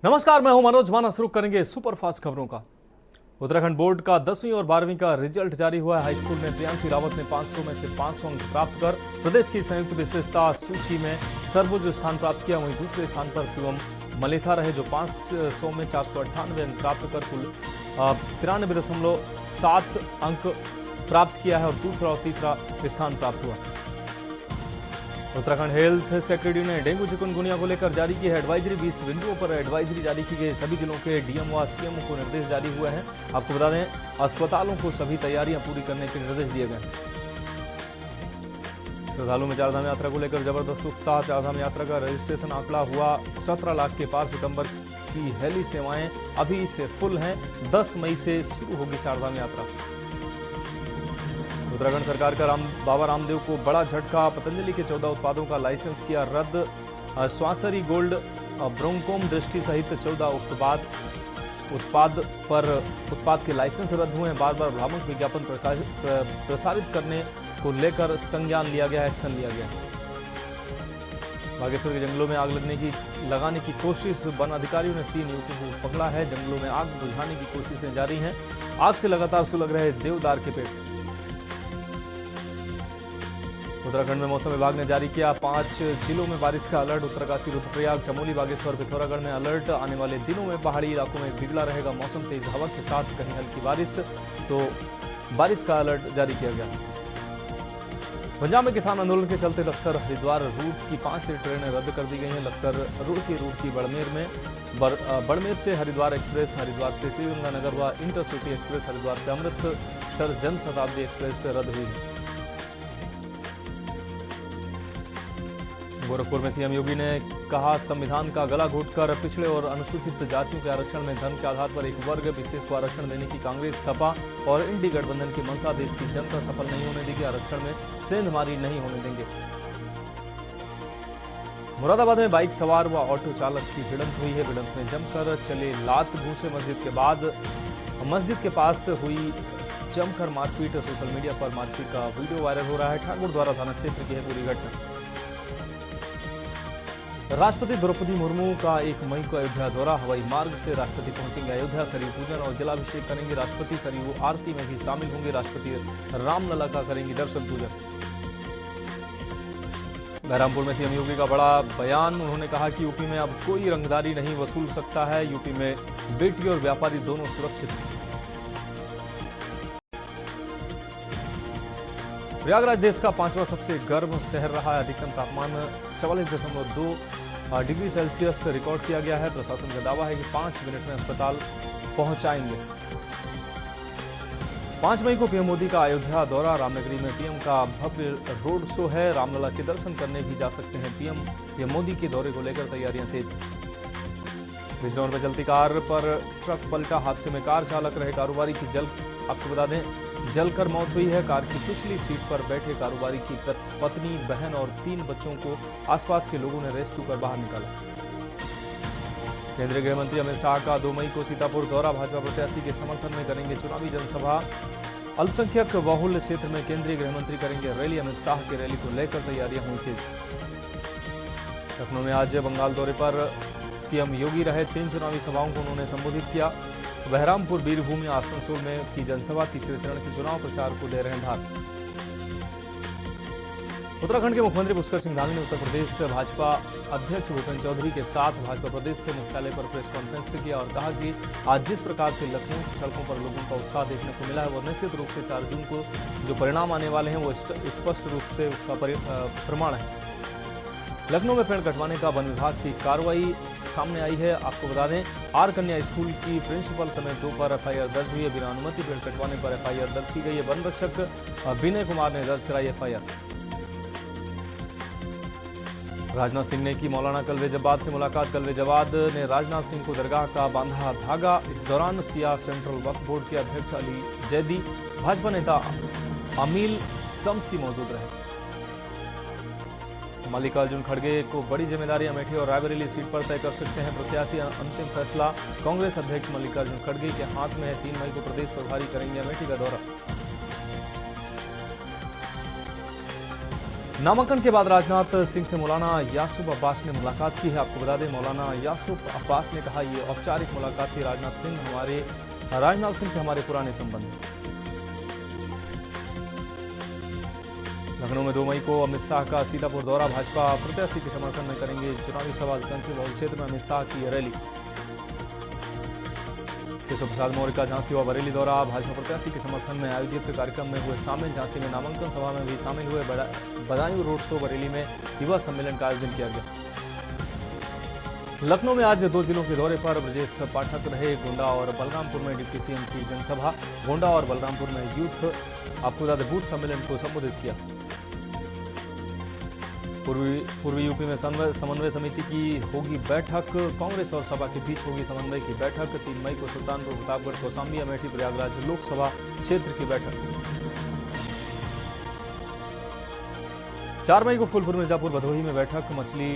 नमस्कार, मैं हूं मनोज माना। शुरू करेंगे सुपरफास्ट खबरों का। उत्तराखंड बोर्ड का 10वीं और 12वीं का रिजल्ट जारी हुआ है। हाईस्कूल में प्रियांशी रावत ने 500 में से 500 अंक प्राप्त कर प्रदेश की संयुक्त विशेषता सूची में सर्वोच्च स्थान प्राप्त किया। वहीं दूसरे स्थान पर शिवम मलेथा रहे, जो 500 में 498 अंक प्राप्त कर कुल 93.7 अंक प्राप्त किया है और दूसरा और तीसरा स्थान प्राप्त हुआ। उत्तराखंड हेल्थ सेक्रेटरी ने डेंगू चिकनगुनिया को लेकर जारी की है एडवाइजरी। 20 बिंदुओं पर एडवाइजरी जारी की गई। सभी जिलों के डीएम व सीएमओ को निर्देश जारी हुए हैं। आपको बता दें, अस्पतालों को सभी तैयारियां पूरी करने के निर्देश दिए गए हैं। श्रद्धालु में चारधाम यात्रा को लेकर जबरदस्त उत्साह। चारधाम यात्रा का रजिस्ट्रेशन आंकड़ा हुआ 17 लाख के पार। सितंबर की हेली सेवाएं अभी से फुल हैं। 10 मई से शुरू होगी चारधाम यात्रा। उत्तराखंड सरकार का बाबा रामदेव को बड़ा झटका। पतंजलि के 14 उत्पादों का लाइसेंस किया रद्द। स्वासरी गोल्ड, ब्रोंकोम दृष्टि सहित 14 उत्पाद के लाइसेंस रद्द हुए हैं। बार बार भ्रामक विज्ञापन प्रसारित करने को लेकर संज्ञान लिया गया, एक्शन लिया गया। बागेश्वर के जंगलों में आग लगाने की कोशिश। वन अधिकारियों ने 3 युवकों को पकड़ा है। जंगलों में आग बुझाने की कोशिशें जारी हैं। आग से लगातार सुलग रहे देवदार के पेड़। उत्तराखंड में मौसम विभाग ने जारी किया 5 जिलों में बारिश का अलर्ट। उत्तरकाशी, रुद्रप्रयाग, चमोली, बागेश्वर, पिथौरागढ़ में अलर्ट। आने वाले दिनों में पहाड़ी इलाकों में बिगड़ा रहेगा मौसम। तेज हवा के साथ कहीं हल्की बारिश, तो बारिश का अलर्ट जारी किया गया। पंजाब में किसान आंदोलन के चलते लक्सर हरिद्वार रूट की 5 ट्रेनें रद्द कर दी गई हैं। लक्सर रूट की बड़मेर से हरिद्वार एक्सप्रेस, हरिद्वार से श्रीगंगानगर व इंटरसिटी एक्सप्रेस, हरिद्वार से अमृतसर जनशताब्दी एक्सप्रेस रद्द हुई है। गोरखपुर में सीएम योगी ने कहा, संविधान का गला घोटकर पिछड़े और अनुसूचित जातियों के आरक्षण में धर्म के आधार पर एक वर्ग विशेष को आरक्षण देने की कांग्रेस, सपा और इंडी गठबंधन की मंशा देश की जनता सफल नहीं होने देगी। आरक्षण में सेंधमारी नहीं होने देंगे। मुरादाबाद में बाइक सवार व ऑटो चालक की भिड़ंत हुई है। भिड़ंत में जमकर चले लात घूंसे। मस्जिद के बाद मस्जिद के पास हुई जमकर मारपीट। सोशल मीडिया पर मारपीट का वीडियो वायरल हो रहा है। ठाकुर द्वारा थाना क्षेत्र की है पूरी घटना। राष्ट्रपति द्रौपदी मुर्मू का 1 मई को अयोध्या दौरा। हवाई मार्ग से राष्ट्रपति पहुंचेंगे अयोध्या। सरयू पूजन और जलाभिषेक करेंगे राष्ट्रपति। सरयू आरती में भी शामिल होंगे। राष्ट्रपति रामलला का करेंगे दर्शन पूजन। बहरामपुर में सीएम योगी का बड़ा बयान। उन्होंने कहा कि यूपी में अब कोई रंगदारी नहीं वसूल सकता है। यूपी में बेटी और व्यापारी दोनों सुरक्षित हैं। प्रयागराज देश का 5वां सबसे गर्म शहर रहा है। अधिकतम तापमान 44.2 डिग्री सेल्सियस रिकॉर्ड किया गया है। प्रशासन का दावा है कि 5 मिनट में अस्पताल पहुंचाएंगे। 5 मई को पीएम मोदी का अयोध्या दौरा। रामनगरी में पीएम का भव्य रोड शो है। रामलला के दर्शन करने भी जा सकते हैं पीएम मोदी के दौरे को लेकर तैयारियां तेज। बिजनौर में चलती कार पर ट्रक पलटा। हादसे में कार चालक रहे कारोबारी की आपको बता दें जलकर मौत हुई है। कार की पिछली सीट पर बैठे कारोबारी की पत्नी, बहन और 3 बच्चों को आसपास के लोगों ने रेस्क्यू कर बाहर निकाला। केंद्रीय गृह मंत्री अमित शाह का 2 मई को सीतापुर दौरा। भाजपा प्रत्याशी के समर्थन में करेंगे चुनावी जनसभा। अल्पसंख्यक बहुल क्षेत्र में केंद्रीय गृह मंत्री करेंगे रैली। अमित शाह की रैली को लेकर तैयारियां हुई थी। लखनऊ में आज बंगाल दौरे पर सीएम योगी रहे। 3 चुनावी सभाओं को उन्होंने संबोधित किया। बहरामपुर, बीरभूम, आसनसोल में की जनसभा। तीसरे चरण के चुनाव प्रचार को दे रहे हैं धार। उत्तराखंड के मुख्यमंत्री पुष्कर सिंह धामी ने उत्तर प्रदेश भाजपा अध्यक्ष भूपेंद्र चौधरी के साथ भाजपा प्रदेश से मुख्यालय पर प्रेस कॉन्फ्रेंस किया और कहा कि आज जिस प्रकार से लखनऊ सड़कों पर लोगों का उत्साह देखने को मिला है, वो निश्चित रूप से 4 जून को जो परिणाम आने वाले हैं वो स्पष्ट रूप से उसका प्रमाण है। लखनऊ में पेड़ कटवाने का वन विभाग की कार्रवाई सामने आई है। आपको बता दें, आर कन्या स्कूल की प्रिंसिपल समेत 2 पर एफआईआर दर्ज हुई है। बिना अनुमति पेड़ कटवाने पर एफआईआर दर्ज की गई है। वन रक्षक विनय कुमार ने दर्ज कराई एफआईआर। राजनाथ सिंह ने की मौलाना कल्वे जवाद से मुलाकात। कल्वे जवाद ने राजनाथ सिंह को दरगाह का बांधा धागा। इस दौरान सिया सेंट्रल वक्फ बोर्ड के अध्यक्ष अली जैदी, भाजपा नेता अमील शम्सी मौजूद रहे। मल्लिकार्जुन खड़गे को बड़ी जिम्मेदारी। अमेठी और रायबरेली सीट पर तय कर सकते हैं प्रत्याशी। अंतिम फैसला कांग्रेस अध्यक्ष मल्लिकार्जुन खड़गे के हाथ में है। 3 मई को प्रदेश प्रभारी करेंगे अमेठी का दौरा। नामांकन के बाद राजनाथ सिंह से मौलाना यासूफ अब्बास ने मुलाकात की है। आपको बता दें, मौलाना यासूफ अब्बास ने कहा, ये औपचारिक मुलाकात थी। राजनाथ सिंह से हमारे पुराने संबंध। लखनऊ में 2 मई को अमित शाह का सीतापुर दौरा। भाजपा प्रत्याशी के समर्थन में करेंगे चुनावी सभा। संसदीय बहुल क्षेत्र में अमित शाह की रैली। केशव प्रसाद मौर्य का झांसी व बरेली दौरा। भाजपा प्रत्याशी के समर्थन में आयोजित कार्यक्रम में हुए शामिल। झांसी में नामांकन सभा में भी शामिल हुए। Badaun road show. बरेली में युवा सम्मेलन का आयोजन किया गया। लखनऊ में आज 2 जिलों के दौरे पर ब्रजेश पाठक रहे। गोंडा और बलरामपुर में डिप्टी सीएम की जनसभा। गोंडा और बलरामपुर में यूथ बूथ सम्मेलन को संबोधित किया। पूर्वी यूपी में समन्वय समिति की होगी बैठक। कांग्रेस और सपा के बीच होगी समन्वय की बैठक। 3 मई को सुल्तानपुर, प्रतापगढ़, कौशाम्बी, अमेठी, प्रयागराज लोकसभा क्षेत्र की बैठक। 4 मई को फूलपुर, मिर्जापुर, भदोही में बैठक। मछली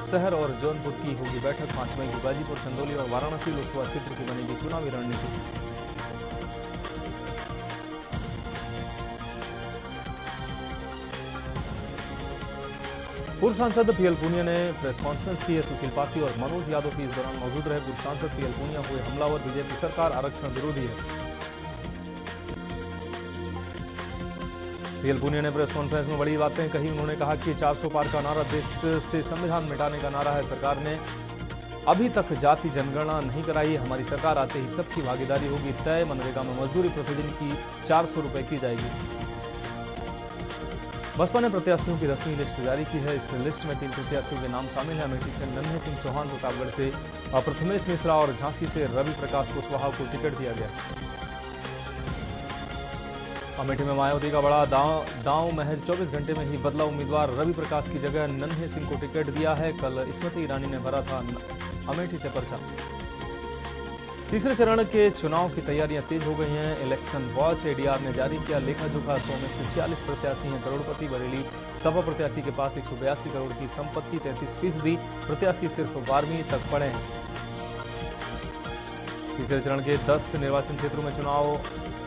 शहर और जौनपुर की होगी बैठक। 5 मई को गाजीपुर, चंदौली और वाराणसी लोकसभा क्षेत्र की बनेगी चुनावी रणनीति। पूर्व सांसद पीएल पूनिया ने प्रेस कॉन्फ्रेंस की है। सुशील पासी और मनोज यादव भी इस दौरान मौजूद रहे। पूर्व सांसद पीएल पूनिया हुए हमलावर। बीजेपी सरकार आरक्षण विरोधी है। पीएल पूनिया ने प्रेस कॉन्फ्रेंस में बड़ी बातें कही। उन्होंने कहा कि 400 पार का नारा देश से संविधान मिटाने का नारा है। सरकार ने अभी तक जाति जनगणना नहीं कराई। हमारी सरकार आते ही सबकी भागीदारी होगी तय। मनरेगा में मजदूरी प्रतिदिन की 400 रुपए की जाएगी। बसपा ने प्रत्याशियों की 10वीं लिस्ट जारी की है। इस लिस्ट में 3 प्रत्याशियों के नाम शामिल हैं। अमेठी से नन्हे सिंह चौहान, प्रतापगढ़ से प्रथमेश मिश्रा और झांसी से रवि प्रकाश कुशवाहा को टिकट दिया गया। अमेठी में मायावती का बड़ा दांव। महज 24 घंटे में ही बदला उम्मीदवार। रवि प्रकाश की जगह नन्हे सिंह को टिकट दिया है। कल स्मृति ईरानी ने भरा था अमेठी से पर्चा। तीसरे चरण के चुनाव की तैयारियां तेज हो गई हैं। इलेक्शन वॉच एडीआर ने जारी किया लेखा जोखा। 100 में से 46 प्रत्याशी हैं करोड़पति। बरेली सपा प्रत्याशी के पास 182 करोड़ की संपत्ति। 33% प्रत्याशी सिर्फ 12वीं तक पढ़े हैं। तीसरे चरण के 10 निर्वाचन क्षेत्रों में चुनाव।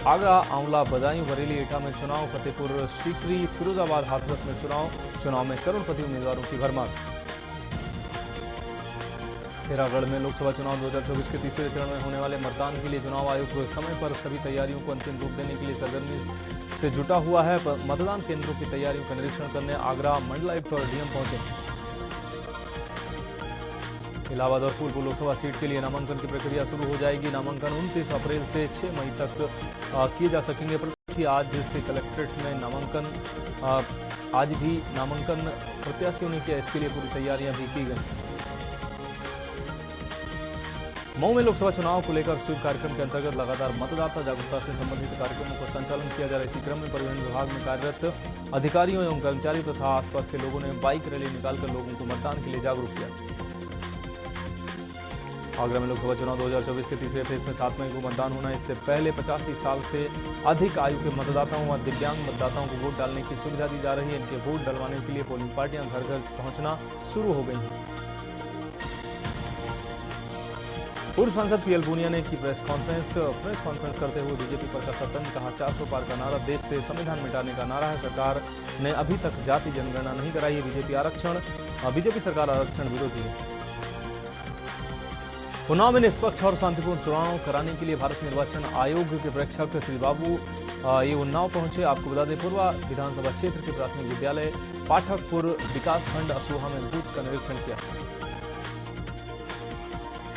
आगरा, आंवला, बदायूं, बरेली, एटा में चुनाव। फतेहपुर सीकरी, फिरोजाबाद, हाथरस में चुनाव में करोड़पति उम्मीदवारों की भरमार। खेरागढ़ में लोकसभा चुनाव 2024 के तीसरे चरण में होने वाले मतदान के लिए चुनाव आयोग समय पर सभी तैयारियों को अंतिम रूप देने के लिए सरगर्मी से जुटा हुआ है। मतदान केंद्रों की तैयारियों का निरीक्षण करने आगरा मंडलायुक्त और डीएम पहुंचे। इलाहाबाद और फूलपुर लोकसभा सीट के लिए नामांकन की प्रक्रिया शुरू हो जाएगी। नामांकन 29 अप्रैल से 6 मई तक किए जा सकेंगे। प्रत्याशी आज से कलेक्ट्रेट में आज भी नामांकन प्रत्याशियों ने किया। इसके लिए पूरी तैयारियां भी की गई। मऊ में लोकसभा चुनाव को लेकर स्वीप कार्यक्रम के अंतर्गत लगातार मतदाता जागरूकता से संबंधित कार्यक्रमों का संचालन किया जा रहा है। इसी क्रम में परिवहन विभाग में कार्यरत अधिकारियों एवं कर्मचारियों तथा आसपास के लोगों ने बाइक रैली निकालकर लोगों को मतदान के लिए जागरूक किया। आगरा में लोकसभा चुनाव 2024 के तीसरे फेज में 7 मई को मतदान होना। इससे पहले 85 साल से अधिक आयु के मतदाताओं व दिव्यांग मतदाताओं को वोट डालने की सुविधा दी जा रही है। इनके वोट डलवाने के लिए पोलिंग पार्टियां घर घर पहुंचना शुरू हो गई हैं। पूर्व सांसद पीएल पूनिया ने की प्रेस कॉन्फ्रेंस करते हुए बीजेपी पर कसा तंज। कहा, 400 पार का नारा देश से संविधान मिटाने का नारा है। सरकार ने अभी तक जाति जनगणना नहीं कराई है। बीजेपी सरकार आरक्षण विरोधी है। उन्नाव में निष्पक्ष और शांतिपूर्ण चुनाव कराने के लिए भारत निर्वाचन आयोग के प्रेक्षक श्री बाबू ये उन्नाव पहुंचे। आपको बता दें, पूर्वा विधानसभा क्षेत्र के प्राथमिक विद्यालय पाठकपुर विकासखंड असोहा में बूथ का निरीक्षण किया।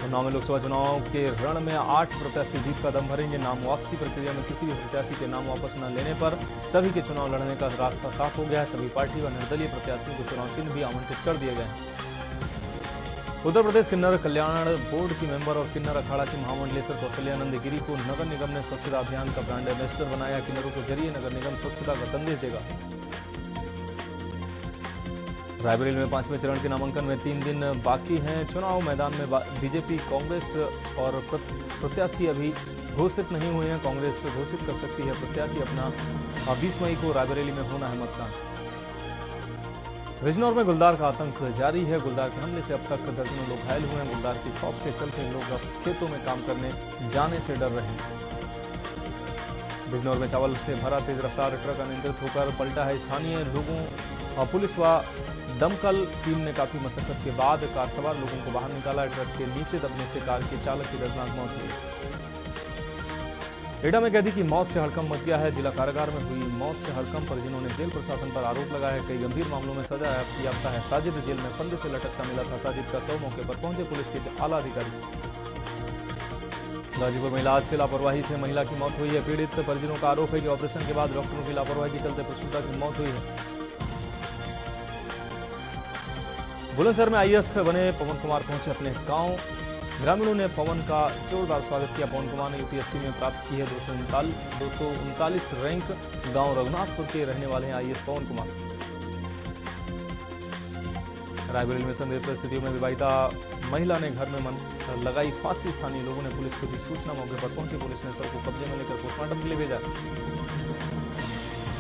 उन्नाव में लोकसभा चुनाव के रण में 8 प्रत्याशी जीत का दम भरेंगे। नाम वापसी प्रक्रिया में किसी भी प्रत्याशी के नाम वापस न लेने पर सभी के चुनाव लड़ने का रास्ता साफ हो गया है। सभी पार्टी व निर्दलीय प्रत्याशियों को चुनाव चिन्ह भी आवंटित कर दिए गए हैं। उत्तर प्रदेश किन्नर कल्याण बोर्ड की मेंबर और किन्नर अखाड़ा की महामंडलेश्वर कौशल्यानंद गिरी को नगर निगम ने स्वच्छता अभियान का ब्रांड एम्बेसडर बनाया। किन्नरों के जरिए नगर निगम स्वच्छता का संदेश देगा। रायबरेली में 5वें चरण के नामांकन में 3 दिन बाकी हैं। चुनाव मैदान में बीजेपी, कांग्रेस और प्रत्याशी अभी घोषित नहीं हुए हैं। कांग्रेस घोषित कर सकती है प्रत्याशी अपना। 20 मई को रायबरेली में होना है मतदान। बिजनौर में गुलदार का आतंक जारी है। गुलदार के हमले से अब तक दर्जनों लोग घायल हुए हैं। गुलदार की खौफ के चलते लोग अब खेतों में काम करने जाने से डर रहे हैं। बिजनौर में चावल से भरा तेज रफ्तार ट्रक अनियंत्रित होकर पलटा है। स्थानीय लोगों और पुलिस व दमकल टीम ने काफी मशक्कत के बाद कार सवार लोगों को बाहर निकाला। ट्रक के नीचे दबने से कार के चालक की दर्दनाक मौत हुई। एटा में कैदी की मौत से हड़कंप मच गया है। जिला कारागार में हुई मौत से हड़कंप पर जिन्होंने जेल प्रशासन पर आरोप लगाया है। कई गंभीर मामलों में सजा याफ्ता है साजिद। जेल में फंदे से लटकता मिला था साजिद का शव। मौके पर पहुंचे पुलिस के आला अधिकारी। गाजीपुर में इलाज से लापरवाही से महिला की मौत हुई है। पीड़ित परिजनों का आरोप है कि ऑपरेशन के बाद डॉक्टरों की लापरवाही के चलते प्रसूता की मौत हुई है। बुलंदशहर में आईएएस बने पवन कुमार पहुंचे अपने गांव। ग्रामीणों ने पवन का जोरदार स्वागत किया। पवन कुमार ने यूपीएससी में प्राप्त की है 239 रैंक। गांव रघुनाथपुर के रहने वाले हैं आईएएस पवन कुमार। रायबरेली में संदिग्ध परिस्थितियों में विवाहिता महिला ने घर में लगाई फांसी। स्थानीय लोगों ने पुलिस को दी सूचना। मौके पर पहुंची पुलिस ने शव को कब्जे में लेकर पोस्टमार्टम के लिए भेजा।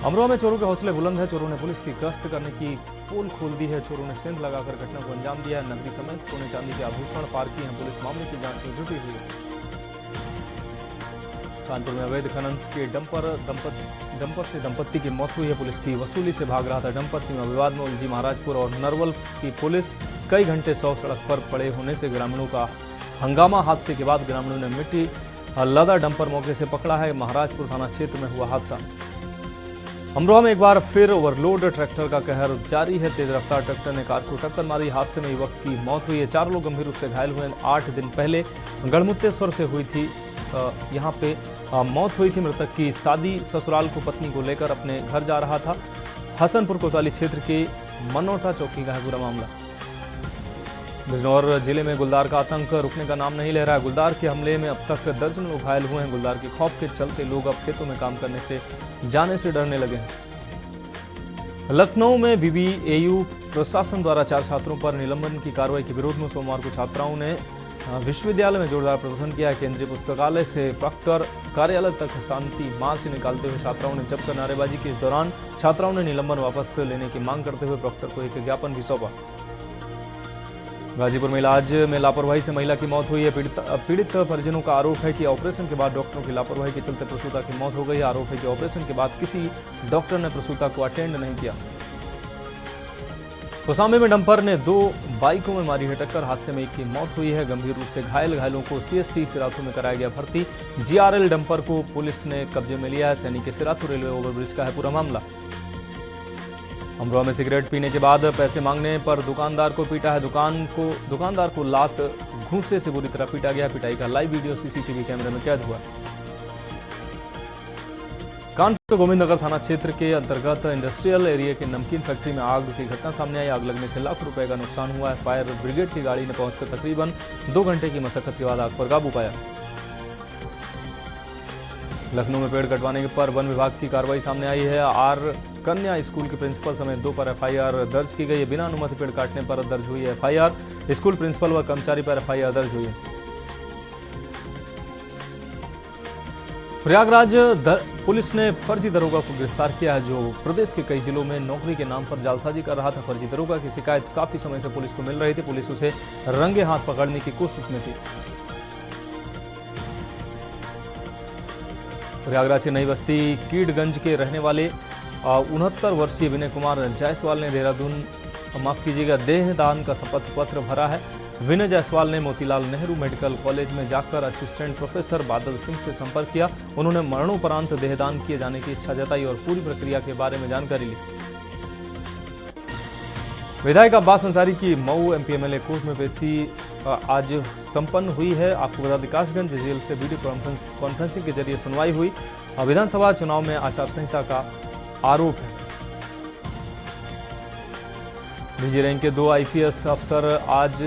अमरोहा में चोरों के हौसले बुलंद है। चोरों ने पुलिस की गश्त करने की पोल खोल दी है। चोरों ने सेंध लगाकर घटना को अंजाम दिया है। नकदी समेत सोने चांदी के आभूषण पार किए हैं। पुलिस मामले की जांच में जुटी हुई है। कानपुर में अवैध खनन के डंपर से दंपत्ति की मौत हुई है। पुलिस की वसूली से भाग रहा था डंपर। सीमा विवाद में उलझी महाराजपुर और नरवल की पुलिस। कई घंटे सड़क पर पड़े होने से ग्रामीणों का हंगामा। हादसे के बाद ग्रामीणों ने मिट्टी लदा डंपर मौके से पकड़ा है। महाराजपुर थाना क्षेत्र में हुआ हादसा। अमरोहा में एक बार फिर ओवरलोड ट्रैक्टर का कहर जारी है। तेज रफ्तार ट्रैक्टर ने कार को टक्कर मारी। हादसे में युवक की मौत हुई है। 4 लोग गंभीर रूप से घायल हुए हैं। 8 दिन पहले गढ़मुक्तेश्वर से हुई थी यहाँ पे मौत हुई थी। मृतक की शादी ससुराल को पत्नी को लेकर अपने घर जा रहा था। हसनपुर कोतवाली क्षेत्र के मनोटा चौकी का है पूरा मामला। बिजनौर जिले में गुलदार का आतंक रुकने का नाम नहीं ले रहा है। गुलदार के हमले में अब तक दर्जनों लोग घायल हुए हैं। गुलदार के खौफ के चलते लोग अब खेतों में काम करने से जाने से डरने लगे हैं। लखनऊ में बीबीएयू प्रशासन द्वारा 4 छात्रों पर निलंबन की कार्रवाई के विरोध में सोमवार को छात्राओं ने विश्वविद्यालय में जोरदार प्रदर्शन किया है। केंद्रीय पुस्तकालय से प्रॉक्टर कार्यालय तक शांति मार्च निकालते हुए छात्राओं ने जमकर नारेबाजी की। इस दौरान छात्राओं ने निलंबन वापस लेने की मांग करते हुए प्रॉक्टर को एक ज्ञापन भी सौंपा। गाजीपुर में इलाज में लापरवाही से महिला की मौत हुई है। पीड़ित परिजनों का आरोप है कि ऑपरेशन के बाद डॉक्टरों की लापरवाही के चलते प्रसूता की मौत हो गई। आरोप है कि ऑपरेशन के बाद किसी डॉक्टर ने प्रसूता को अटेंड नहीं किया। कोसांबी में डंपर ने 2 बाइकों में मारी है टक्कर। हादसे में एक की मौत हुई है। गंभीर रूप से घायलों को सीएससी सिराथू में कराया गया भर्ती। जीआरएल डंपर को पुलिस ने कब्जे में लिया है। सैनिक के सिराथू रेलवे ओवरब्रिज का है पूरा मामला। अमरोहा में सिगरेट पीने के बाद पैसे मांगने पर दुकानदार को पीटा है। दुकानदार को लात घूंसे से बुरी तरह पीटा गया। पिटाई का लाइव वीडियो सीसीटीवी कैमरे में कैद हुआ। कानपुर गोविंदनगर थाना क्षेत्र के अंतर्गत इंडस्ट्रियल एरिया के नमकीन फैक्ट्री में आग की घटना सामने आई। आग लगने से लाखों रुपए का नुकसान हुआ है। फायर ब्रिगेड की गाड़ी ने पहुंचकर तकरीबन 2 घंटे की मशक्कत के बाद आग पर काबू पाया। लखनऊ में पेड़ कटवाने पर वन विभाग की कार्रवाई सामने आई है। आर कन्या स्कूल के प्रिंसिपल समेत 2 पर एफआईआर दर्ज की गई है। बिना अनुमति पेड़ काटने पर दर्ज हुई है एफआईआर। स्कूल प्रिंसिपल व कर्मचारी पर एफआईआर दर्ज हुई है। प्रयागराज पुलिस ने फर्जी दरोगा को गिरफ्तार किया है, जो प्रदेश के कई जिलों में नौकरी के नाम पर जालसाजी कर रहा था। फर्जी दरोगा की शिकायत काफी समय से पुलिस को मिल रही थी। पुलिस उसे रंगे हाथ पकड़ने की कोशिश में थी। प्रयागराज के नई बस्ती कीडगंज के रहने वाले 69 वर्षीय विनय कुमार जायसवाल ने देह दान का शपथ पत्र भरा है। विनय जायसवाल ने मोतीलाल नेहरू मेडिकल कॉलेज में जाकर असिस्टेंट प्रोफेसर बादल सिंह से संपर्क किया। उन्होंने मरणोपरांत देहदान किए जाने की इच्छा जताई और पूरी प्रक्रिया के बारे में जानकारी ली। विधायक अब्बास अंसारी की मऊ एमपी एमएलए कोर्ट में पेशी आज संपन्न हुई है। आपको बता दें कासगंज जेल से वीडियो कॉन्फ्रेंसिंग के जरिए सुनवाई हुई। विधानसभा चुनाव में आचार संहिता का आरोप है। डीजी रैंक के 2 आईपीएस अफसर आज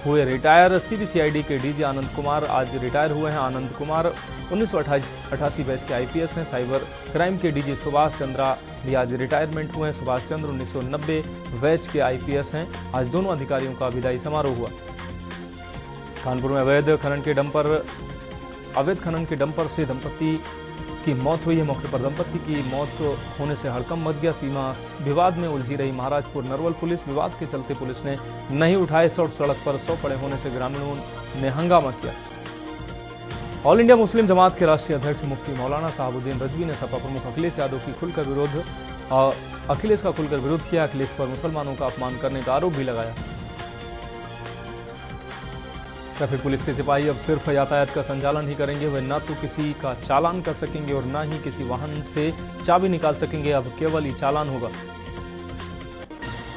हुए रिटायर। सीबीसीआईडी के डीजी आनंद कुमार आज रिटायर हुए हैं। आनंद कुमार 1988 बैच के आईपीएस हैं। साइबर क्राइम के डीजी सुभाष चंद्रा भी आज रिटायरमेंट हुए हैं। सुभाष चंद्र 1990 बैच के आईपीएस हैं। आज दोनों अधिकारियों का विदाई समारोह हुआ। कानपुर में अवैध खनन के डंपर से दंपत्ति की मौत हुई है। मौके पर दंपत्ति की मौत होने से हड़कंप मच गया। सीमा विवाद में उलझी रही महाराजपुर नरवल पुलिस। विवाद के चलते पुलिस ने नहीं उठाए। सड़क पर 100 पड़े होने से ग्रामीणों ने हंगामा किया। ऑल इंडिया मुस्लिम जमात के राष्ट्रीय अध्यक्ष मुफ्ती मौलाना साहबुद्दीन रजवी ने सपा प्रमुख अखिलेश यादव की अखिलेश का खुलकर विरोध किया। अखिलेश पर मुसलमानों का अपमान करने का आरोप भी लगाया। ट्रैफिक पुलिस के सिपाही अब सिर्फ यातायात का संचालन ही करेंगे। वे न तो किसी का चालान कर सकेंगे और न ही किसी वाहन से चाबी निकाल सकेंगे। अब केवल ही चालान होगा।